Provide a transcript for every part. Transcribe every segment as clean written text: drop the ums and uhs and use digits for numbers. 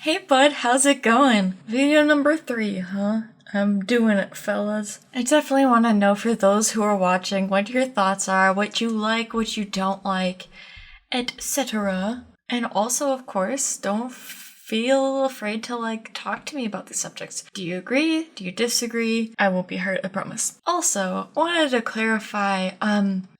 Hey bud, how's it going? Video number 3, huh? I'm doing it, fellas. I definitely want to know for those who are watching what your thoughts are, what you like, what you don't like, etc. And also, of course, don't feel afraid to talk to me about these subjects. Do you agree? Do you disagree? I won't be hurt, I promise. Also, wanted to clarify,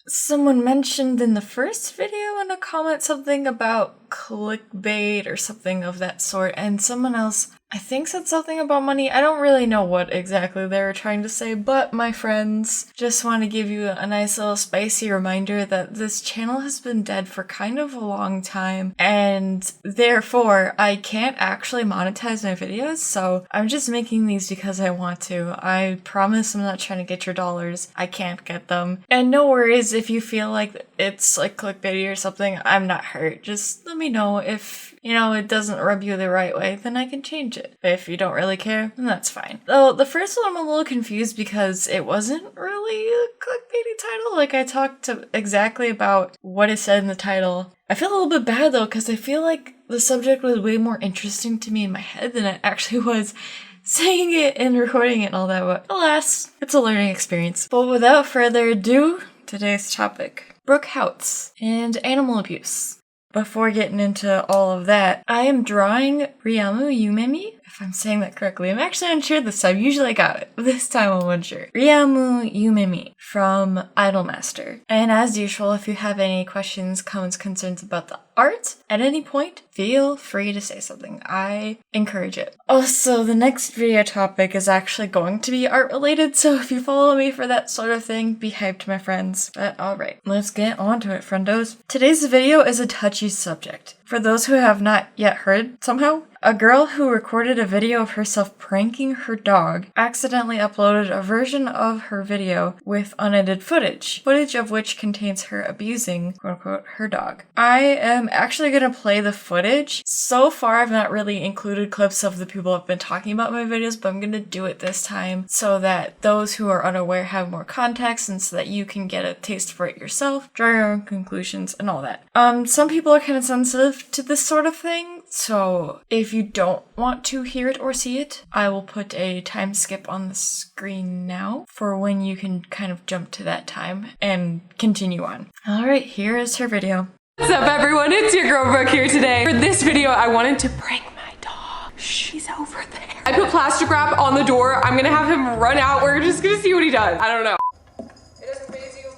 someone mentioned in the first video in a comment something about clickbait or something of that sort, and someone else, I think, said something about money. I don't really know what exactly they were trying to say, but my friends, just want to give you a nice little spicy reminder that this channel has been dead for kind of a long time, and therefore I can't actually monetize my videos, so I'm just making these because I want to. I promise I'm not trying to get your dollars. I can't get them. And no worries if you feel like it's like clickbaity or something. I'm not hurt. Just let me know if, it doesn't rub you the right way, then I can change it. But if you don't really care, then that's fine. Though the first one I'm a little confused because it wasn't really a clickbaity title. I talked exactly about what it said in the title. I feel a little bit bad though, because I feel like the subject was way more interesting to me in my head than it actually was saying it and recording it and all that, but alas, it's a learning experience. But without further ado, today's topic: Brookouts and animal abuse. Before getting into all of that, I am drawing Riamu Yumemi, if I'm saying that correctly. I'm actually unsure this time. Usually I got it. This time I'm unsure. Riamu Yumemi from IdolM. And as usual, if you have any questions, comments, concerns about the art at any point, feel free to say something. I encourage it. Also, the next video topic is actually going to be art related, so if you follow me for that sort of thing, be hyped, my friends. But alright, let's get on to it, friendos. Today's video is a touchy subject. For those who have not yet heard, somehow, a girl who recorded a video of herself pranking her dog accidentally uploaded a version of her video with unedited footage of which contains her abusing, quote-unquote, her dog. I am actually going to play the footage. So far, I've not really included clips of the people who've been talking about my videos, but I'm going to do it this time so that those who are unaware have more context and so that you can get a taste for it yourself, draw your own conclusions, and all that. Some people are kind of sensitive to this sort of thing, so if you don't want to hear it or see it, I will put a time skip on the screen now for when you can kind of jump to that time and continue on. Alright, here is her video. What's up everyone, it's your girl Brooke here today. For this video, I wanted to prank my dog. She's over there. I put plastic wrap on the door. I'm gonna have him run out. We're just gonna see what he does. I don't know. It doesn't faze you.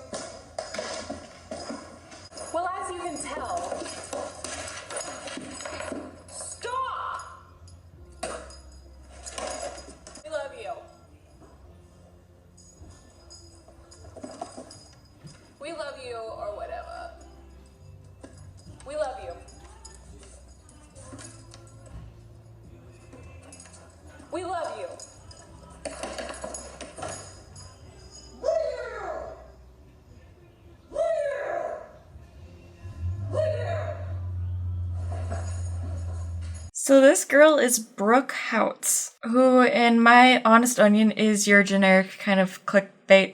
Well, as you can tell, we love you. We love you, or whatever. We love you. We love you. So this girl is Brooke Houts, who, in my honest opinion, is your generic kind of clickbait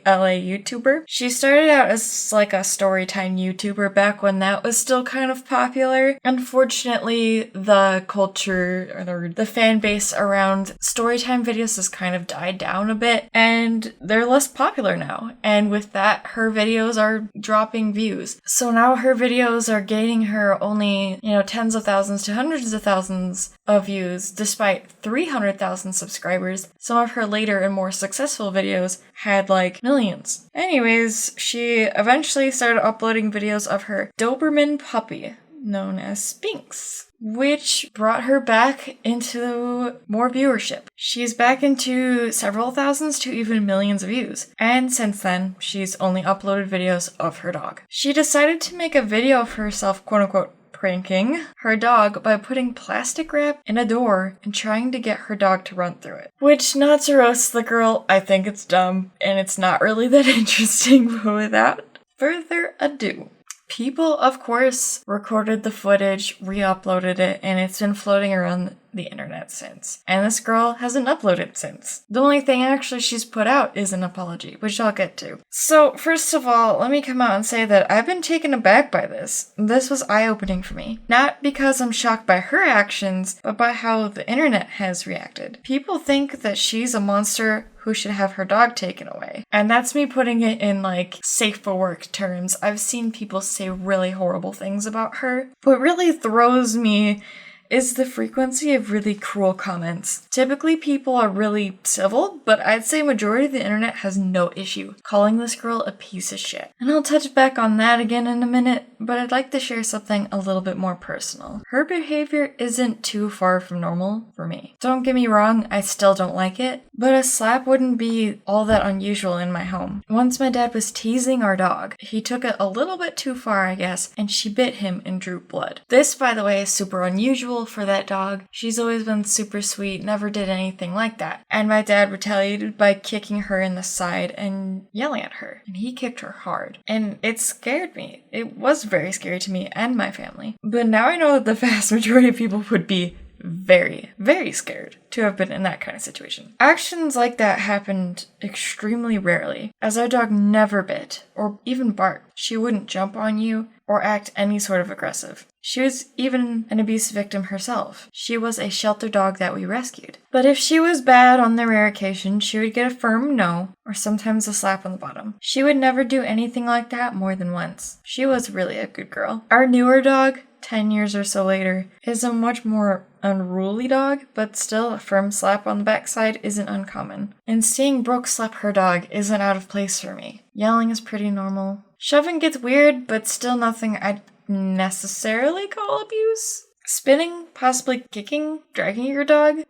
LA YouTuber. She started out as like a storytime YouTuber back when that was still kind of popular. Unfortunately, the culture or the fan base around storytime videos has kind of died down a bit, and they're less popular now. And with that, her videos are dropping views. So now her videos are gaining her only, tens of thousands to hundreds of thousands of views, despite 300,000 subscribers. Some of her later and more successful videos had millions. Anyways, she eventually started uploading videos of her Doberman puppy, known as Spinks, which brought her back into more viewership. She's back into several thousands to even millions of views, and since then, she's only uploaded videos of her dog. She decided to make a video of herself, quote-unquote, pranking her dog by putting plastic wrap in a door and trying to get her dog to run through it. Which, not to roast the girl, I think it's dumb and it's not really that interesting, but without further ado. People, of course, recorded the footage, re-uploaded it, and it's been floating around the internet since. And this girl hasn't uploaded since. The only thing actually she's put out is an apology, which I'll get to. So, first of all, let me come out and say that I've been taken aback by this. This was eye-opening for me. Not because I'm shocked by her actions, but by how the internet has reacted. People think that she's a monster who should have her dog taken away. And that's me putting it in like safe for work terms. I've seen people say really horrible things about her. What really throws me is the frequency of really cruel comments. Typically people are really civil, but I'd say majority of the internet has no issue calling this girl a piece of shit. And I'll touch back on that again in a minute, but I'd like to share something a little bit more personal. Her behavior isn't too far from normal for me. Don't get me wrong, I still don't like it, but a slap wouldn't be all that unusual in my home. Once my dad was teasing our dog. He took it a little bit too far, I guess, and she bit him and drew blood. This, by the way, is super unusual for that dog. She's always been super sweet, never did anything like that. And my dad retaliated by kicking her in the side and yelling at her. And he kicked her hard. And it scared me. It was very scary to me and my family. But now I know that the vast majority of people would be very, very scared to have been in that kind of situation. Actions like that happened extremely rarely, as our dog never bit or even barked. She wouldn't jump on you or act any sort of aggressive. She was even an abuse victim herself. She was a shelter dog that we rescued. But if she was bad on the rare occasion, she would get a firm no, or sometimes a slap on the bottom. She would never do anything like that more than once. She was really a good girl. Our newer dog, 10 years or so later, is a much more unruly dog, but still a firm slap on the backside isn't uncommon. And seeing Brooke slap her dog isn't out of place for me. Yelling is pretty normal. Shoving gets weird, but still nothing I'd necessarily call abuse. Spinning, possibly kicking, dragging your dog.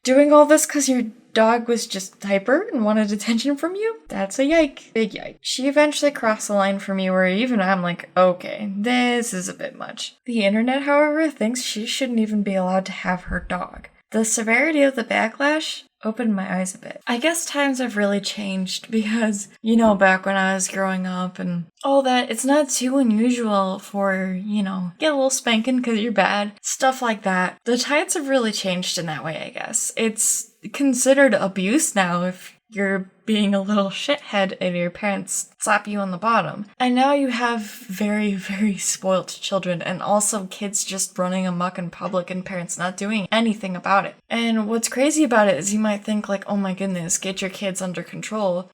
Doing all this because your dog was just hyper and wanted attention from you? That's a yike. Big yike. She eventually crossed the line for me where even I'm like, okay, this is a bit much. The internet, however, thinks she shouldn't even be allowed to have her dog. The severity of the backlash opened my eyes a bit. I guess times have really changed because, back when I was growing up and all that, it's not too unusual for, get a little spanking because you're bad. Stuff like that. The tides have really changed in that way, I guess. It's considered abuse now if you're being a little shithead and your parents slap you on the bottom. And now you have very, very spoiled children and also kids just running amok in public and parents not doing anything about it. And what's crazy about it is you might think like, oh my goodness, get your kids under control,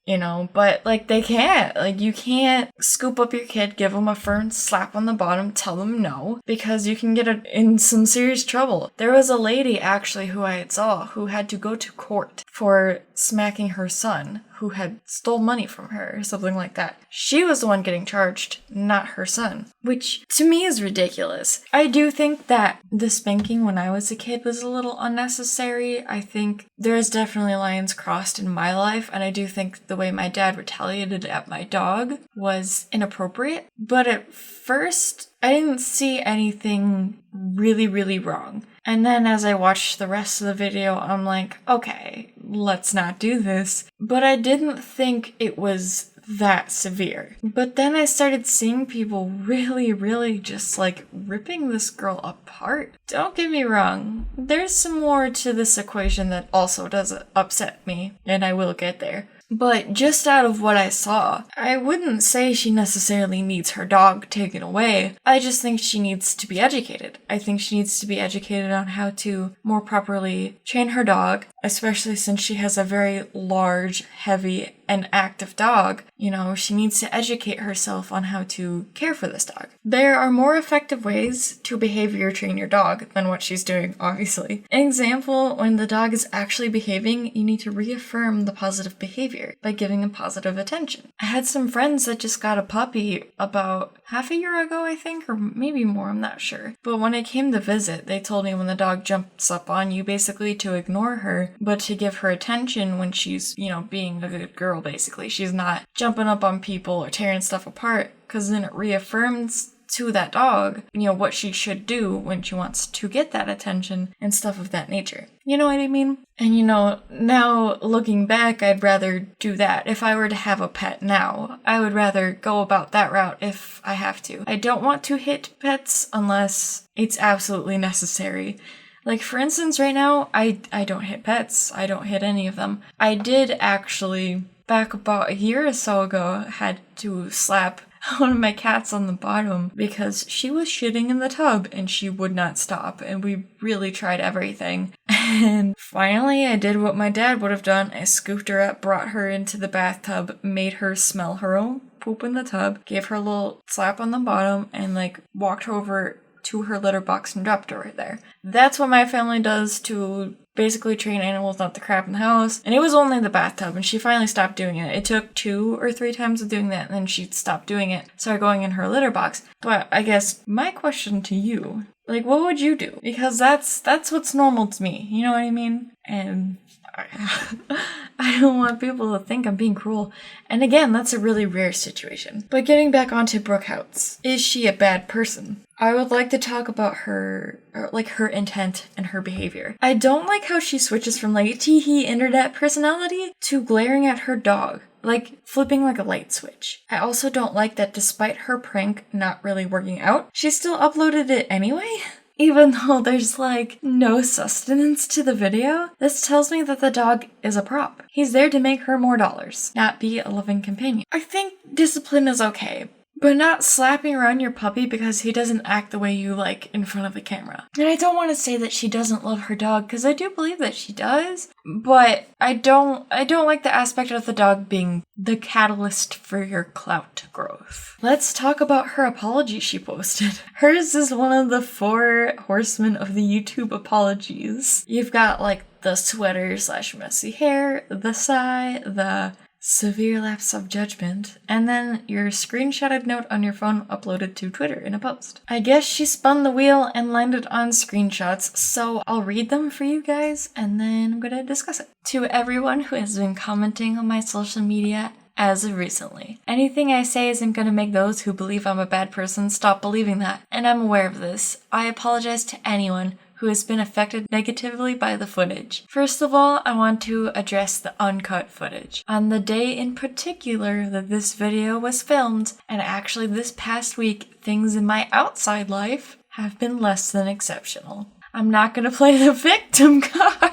but like they can't. Like you can't scoop up your kid, give them a firm slap on the bottom, tell them no, because you can get in some serious trouble. There was a lady actually who I saw who had to go to court for smacking her son who had stole money from her or something like that. She was the one getting charged, not her son, which to me is ridiculous. I do think that the spanking when I was a kid was a little unnecessary. I think there's definitely lines crossed in my life, and I do think the way my dad retaliated at my dog was inappropriate. But at first, I didn't see anything really, really wrong. And then as I watched the rest of the video, I'm like, okay, let's not do this. But I didn't think it was that severe. But then I started seeing people really, really just like ripping this girl apart. Don't get me wrong, there's some more to this equation that also does upset me, and I will get there. But just out of what I saw, I wouldn't say she necessarily needs her dog taken away. I just think she needs to be educated. I think she needs to be educated on how to more properly train her dog, especially since she has a very large, heavy, and active dog. She needs to educate herself on how to care for this dog. There are more effective ways to behavior train your dog than what she's doing, obviously. An example, when the dog is actually behaving, you need to reaffirm the positive behavior by giving him positive attention. I had some friends that just got a puppy about half a year ago, I think, or maybe more, I'm not sure. But when I came to visit, they told me when the dog jumps up on you, basically to ignore her, but to give her attention when she's, being a good girl, basically. She's not jumping up on people or tearing stuff apart, because then it reaffirms to that dog, you know, what she should do when she wants to get that attention and stuff of that nature. You know what I mean? And you know, now looking back, I'd rather do that. If I were to have a pet now, I would rather go about that route if I have to. I don't want to hit pets unless it's absolutely necessary. Like, for instance, right now, I don't hit pets. I don't hit any of them. I did actually, back about a year or so ago, had to slap one of my cats on the bottom because she was shitting in the tub and she would not stop. And we really tried everything. And finally, I did what my dad would have done. I scooped her up, brought her into the bathtub, made her smell her own poop in the tub, gave her a little slap on the bottom, and like walked her over to her litter box and dropped her right there. That's what my family does to basically train animals not to crap in the house. And it was only the bathtub, and she finally stopped doing it. It took 2 or 3 times of doing that, and then she stopped doing it, started going in her litter box. But I guess my question to you, like, what would you do? Because that's what's normal to me. You know what I mean? And I don't want people to think I'm being cruel. And again, that's a really rare situation. But getting back onto Brooke Houts, is she a bad person? I would like to talk about her, like her intent and her behavior. I don't like how she switches from like tee-hee internet personality to glaring at her dog, like flipping like a light switch. I also don't like that despite her prank not really working out, she still uploaded it anyway. Even though there's like no sustenance to the video, this tells me that the dog is a prop. He's there to make her more dollars, not be a loving companion. I think discipline is okay, but not slapping around your puppy because he doesn't act the way you like in front of the camera. And I don't want to say that she doesn't love her dog, because I do believe that she does, but I don't like the aspect of the dog being the catalyst for your clout growth. Let's talk about her apology she posted. Hers is one of the 4 horsemen of the YouTube apologies. You've got like the sweater / messy hair, the sigh, the severe lapse of judgment, and then your screenshotted note on your phone uploaded to Twitter in a post. I guess she spun the wheel and landed on screenshots, so I'll read them for you guys and then I'm gonna discuss it. To everyone who has been commenting on my social media as of recently, anything I say isn't gonna make those who believe I'm a bad person stop believing that, and I'm aware of this. I apologize to anyone who has been affected negatively by the footage. First of all, I want to address the uncut footage. On the day in particular that this video was filmed, and actually this past week, things in my outside life have been less than exceptional. I'm not gonna play the victim card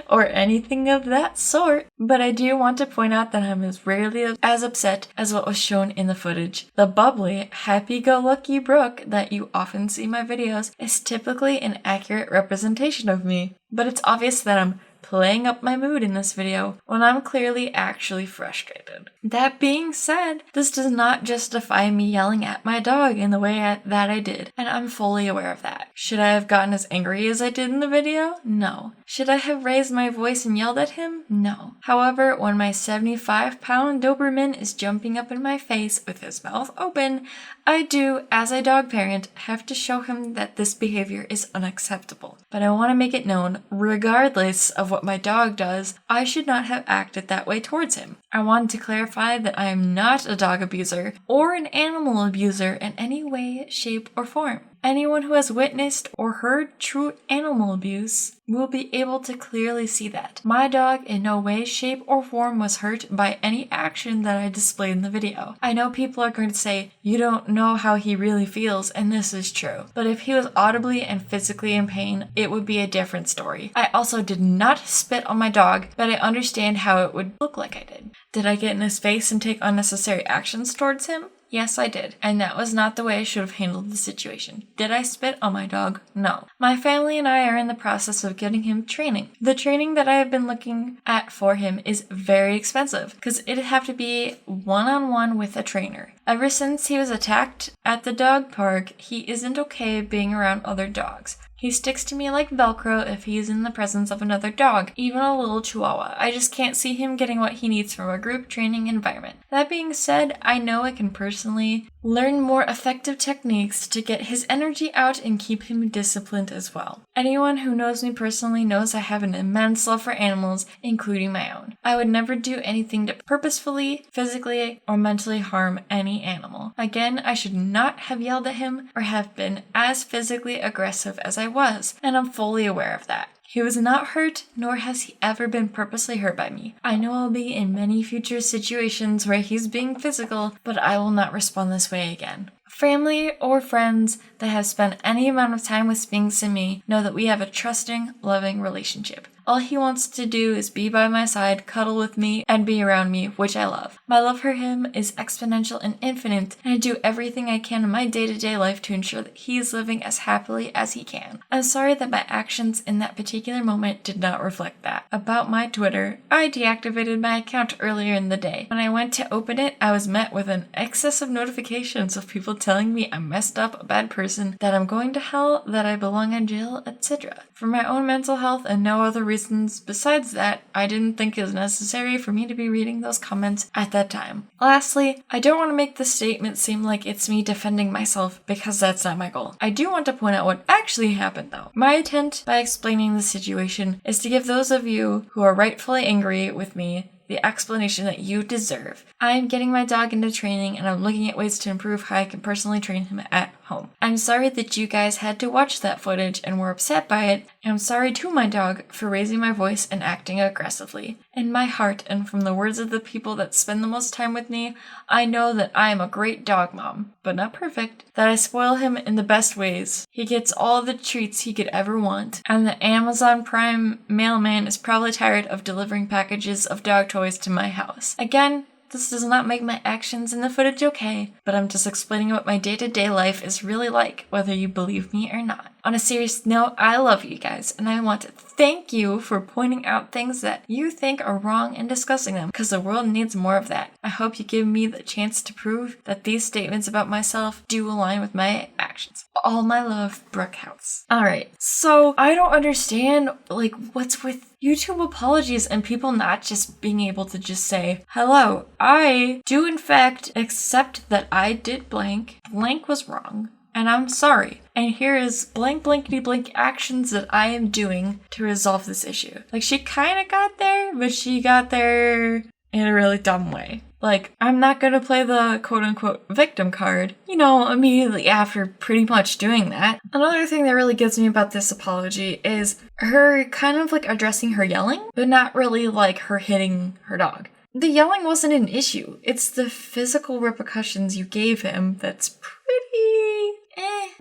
or anything of that sort, but I do want to point out that I'm as rarely as upset as what was shown in the footage. The bubbly, happy-go-lucky Brooke that you often see in my videos is typically an accurate representation of me, but it's obvious that I'm playing up my mood in this video when I'm clearly actually frustrated. That being said, this does not justify me yelling at my dog in the way that I did, and I'm fully aware of that. Should I have gotten as angry as I did in the video? No. Should I have raised my voice and yelled at him? No. However, when my 75-pound Doberman is jumping up in my face with his mouth open, I do, as a dog parent, have to show him that this behavior is unacceptable. But I want to make it known, regardless of what my dog does, I should not have acted that way towards him. I want to clarify that I am not a dog abuser or an animal abuser in any way, shape, or form. Anyone who has witnessed or heard true animal abuse will be able to clearly see that. My dog in no way, shape, or form was hurt by any action that I displayed in the video. I know people are going to say, you don't know how he really feels, and this is true. But if he was audibly and physically in pain, it would be a different story. I also did not spit on my dog, but I understand how it would look like I did. Did I get in his face and take unnecessary actions towards him? Yes, I did, and that was not the way I should have handled the situation. Did I spit on my dog? No. My family and I are in the process of getting him training. The training that I have been looking at for him is very expensive, because it'd have to be one-on-one with a trainer. Ever since he was attacked at the dog park, he isn't okay being around other dogs. He sticks to me like Velcro if he is in the presence of another dog, even a little chihuahua. I just can't see him getting what he needs from a group training environment. That being said, I know I can personally learn more effective techniques to get his energy out and keep him disciplined as well. Anyone who knows me personally knows I have an immense love for animals, including my own. I would never do anything to purposefully, physically, or mentally harm any animal. Again, I should not have yelled at him or have been as physically aggressive as I was, and I'm fully aware of that. He was not hurt, nor has he ever been purposely hurt by me. I know I'll be in many future situations where he's being physical, but I will not respond this way again. Family or friends that have spent any amount of time with Spinks and me know that we have a trusting, loving relationship. All he wants to do is be by my side, cuddle with me, and be around me, which I love. My love for him is exponential and infinite, and I do everything I can in my day-to-day life to ensure that he is living as happily as he can. I'm sorry that my actions in that particular moment did not reflect that. About my Twitter, I deactivated my account earlier in the day. When I went to open it, I was met with an excess of notifications of people telling me I'm messed up, a bad person, that I'm going to hell, that I belong in jail, etc. For my own mental health and no other reasons besides that, I didn't think it was necessary for me to be reading those comments at that time. Lastly, I don't want to make this statement seem like it's me defending myself because that's not my goal. I do want to point out what actually happened though. My intent by explaining the situation is to give those of you who are rightfully angry with me the explanation that you deserve. I'm getting my dog into training and I'm looking at ways to improve how I can personally train him at home. I'm sorry that you guys had to watch that footage and were upset by it, and I'm sorry to my dog for raising my voice and acting aggressively. In my heart and from the words of the people that spend the most time with me, I know that I am a great dog mom, but not perfect, that I spoil him in the best ways. He gets all the treats he could ever want, and the Amazon Prime mailman is probably tired of delivering packages of dog toys to my house. Again, this does not make my actions in the footage okay, but I'm just explaining what my day-to-day life is really like, whether you believe me or not. On a serious note, I love you guys, and I want to thank you for pointing out things that you think are wrong and discussing them, because the world needs more of that. I hope you give me the chance to prove that these statements about myself do align with my actions. All my love, Brooke House. Alright, so I don't understand, what's with YouTube apologies and people not just being able to just say, hello, I do in fact accept that I did blank was wrong, and I'm sorry. And here is blank blankety blank actions that I am doing to resolve this issue. She kind of got there, but she got there in a really dumb way. I'm not gonna play the quote-unquote victim card, immediately after pretty much doing that. Another thing that really gets me about this apology is her kind of addressing her yelling, but not really her hitting her dog. The yelling wasn't an issue. It's the physical repercussions you gave him that's pretty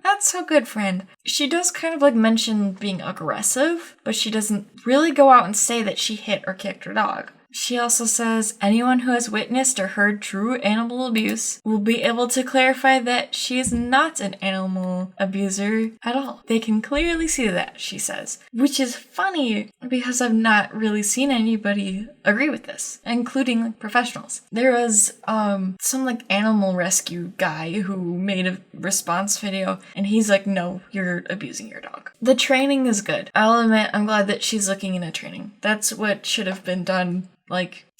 not so good, friend. She does kind of mention being aggressive, but she doesn't really go out and say that she hit or kicked her dog. She also says anyone who has witnessed or heard true animal abuse will be able to clarify that she is not an animal abuser at all. They can clearly see that, she says. Which is funny because I've not really seen anybody agree with this, including professionals. There was some animal rescue guy who made a response video and he's no, you're abusing your dog. The training is good. I'll admit I'm glad that she's looking into training. That's what should have been done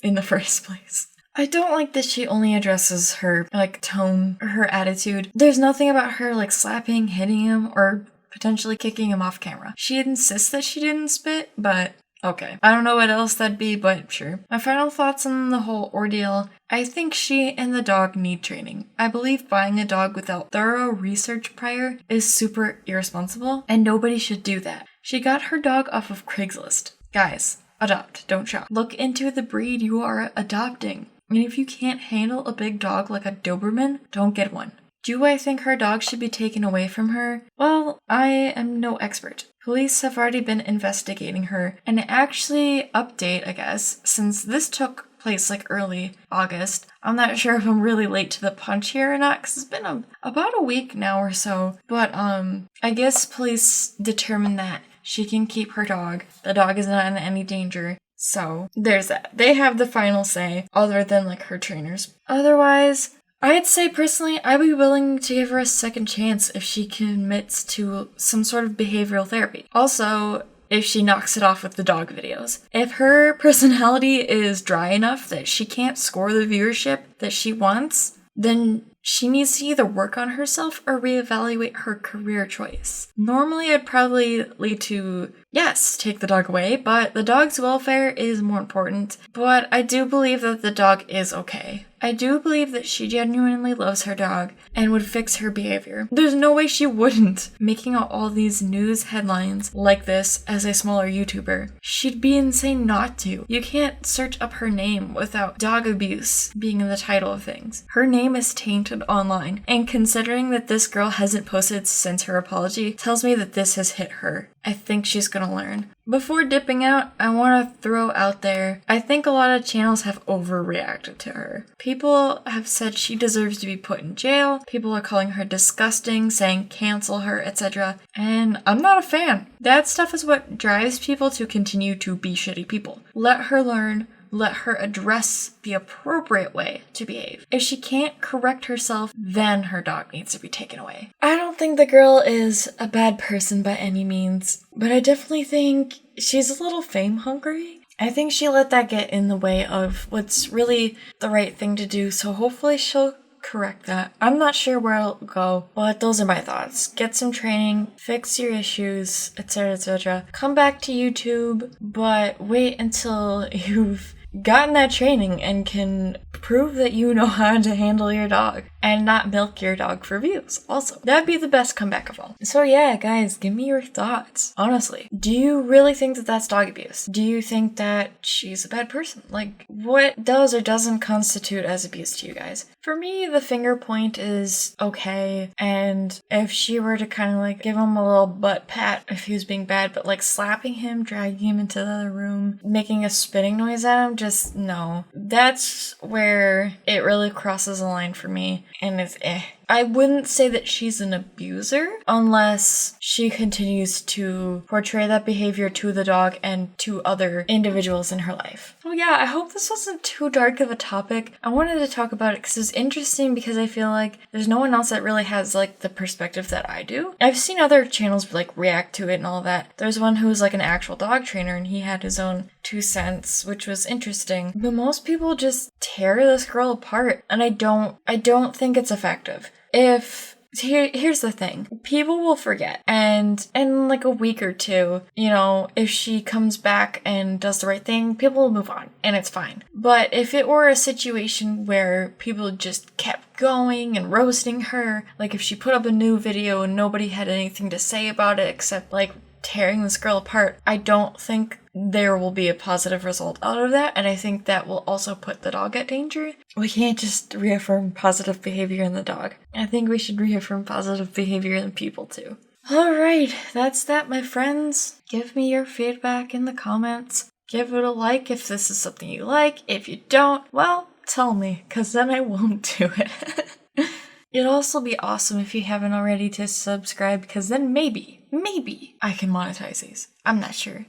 in the first place. I don't like that she only addresses her, tone or her attitude. There's nothing about her, slapping, hitting him, or potentially kicking him off camera. She insists that she didn't spit, but okay. I don't know what else that'd be, but sure. My final thoughts on the whole ordeal. I think she and the dog need training. I believe buying a dog without thorough research prior is super irresponsible, and nobody should do that. She got her dog off of Craigslist. Guys, adopt, don't shop. Look into the breed you are adopting. And if you can't handle a big dog like a Doberman, don't get one. Do I think her dog should be taken away from her? Well, I am no expert. Police have already been investigating her, and actually update, I guess, since this took place early August. I'm not sure if I'm really late to the punch here or not, because it's been about a week now or so. But I guess police determined that she can keep her dog. The dog is not in any danger. So there's that. They have the final say, other than her trainers. Otherwise, I'd say personally, I'd be willing to give her a second chance if she commits to some sort of behavioral therapy. Also, if she knocks it off with the dog videos. If her personality is dry enough that she can't score the viewership that she wants, then she needs to either work on herself or reevaluate her career choice. Normally, I'd probably lead to, yes, take the dog away, but the dog's welfare is more important. But I do believe that the dog is okay. I do believe that she genuinely loves her dog and would fix her behavior. There's no way she wouldn't. Making out all these news headlines like this as a smaller YouTuber, she'd be insane not to. You can't search up her name without dog abuse being in the title of things. Her name is tainted online, and considering that this girl hasn't posted since her apology tells me that this has hit her. I think she's gonna learn. Before dipping out, I want to throw out there, I think a lot of channels have overreacted to her. People have said she deserves to be put in jail, people are calling her disgusting, saying cancel her, etc. And I'm not a fan. That stuff is what drives people to continue to be shitty people. Let her learn. Let her address the appropriate way to behave. If she can't correct herself, then her dog needs to be taken away. I don't think the girl is a bad person by any means, but I definitely think she's a little fame hungry. I think she let that get in the way of what's really the right thing to do, so hopefully she'll correct that. I'm not sure where it'll go, but those are my thoughts. Get some training, fix your issues, etc., etc. Come back to YouTube, but wait until you've gotten that training and can prove that you know how to handle your dog and not milk your dog for views. Also, that'd be the best comeback of all. So yeah, guys, give me your thoughts. Honestly, do you really think that that's dog abuse? Do you think that she's a bad person? Like, what does or doesn't constitute as abuse to you guys? For me, the finger point is okay, and if she were to kind of like give him a little butt pat if he was being bad, but like slapping him, dragging him into the other room, making a spitting noise at him, just no. That's where it really crosses a line for me, and it's I wouldn't say that she's an abuser unless she continues to portray that behavior to the dog and to other individuals in her life. So yeah, I hope this wasn't too dark of a topic. I wanted to talk about it because it's interesting because I feel like there's no one else that really has like the perspective that I do. I've seen other channels like react to it and all that. There's one who was like an actual dog trainer and he had his own 2 cents, which was interesting. But most people just tear this girl apart, and I don't think it's effective. Here's the thing. People will forget, and in like a week or two, you know, if she comes back and does the right thing, people will move on, and it's fine. But if it were a situation where people just kept going and roasting her, like if she put up a new video and nobody had anything to say about it except like tearing this girl apart, I don't think there will be a positive result out of that, and I think that will also put the dog at danger. We can't just reaffirm positive behavior in the dog. I think we should reaffirm positive behavior in people too. Alright, that's that, my friends. Give me your feedback in the comments. Give it a like if this is something you like. If you don't, well, tell me, because then I won't do it. It'd also be awesome if you haven't already to subscribe, because then maybe I can monetize these. I'm not sure.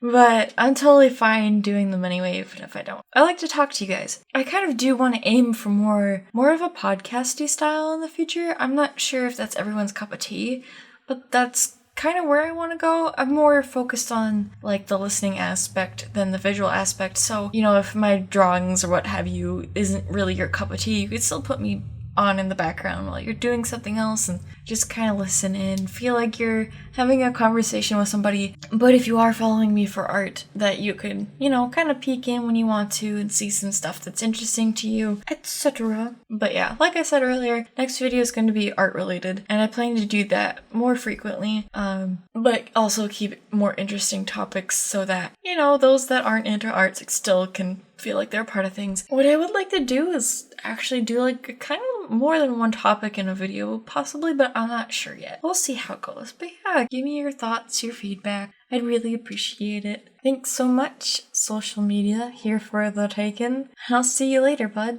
But I'm totally fine doing them anyway, even if I don't. I like to talk to you guys. I kind of do want to aim for more of a podcasty style in the future. I'm not sure if that's everyone's cup of tea, but that's kind of where I want to go. I'm more focused on like the listening aspect than the visual aspect. So, you know, if my drawings or what have you isn't really your cup of tea, you could still put me on in the background while you're doing something else and just kind of listen in, feel like you're having a conversation with somebody. But if you are following me for art, that you could, you know, kind of peek in when you want to and see some stuff that's interesting to you, etc. But yeah, like I said earlier, next video is going to be art related, and I plan to do that more frequently, but also keep more interesting topics so that, you know, those that aren't into arts still can feel like they're part of things. What I would like to do is actually do like kind of more than one topic in a video, possibly, but I'm not sure yet. We'll see how it goes. But yeah, give me your thoughts, your feedback. I'd really appreciate it. Thanks so much, social media, here for the taken. I'll see you later, bud.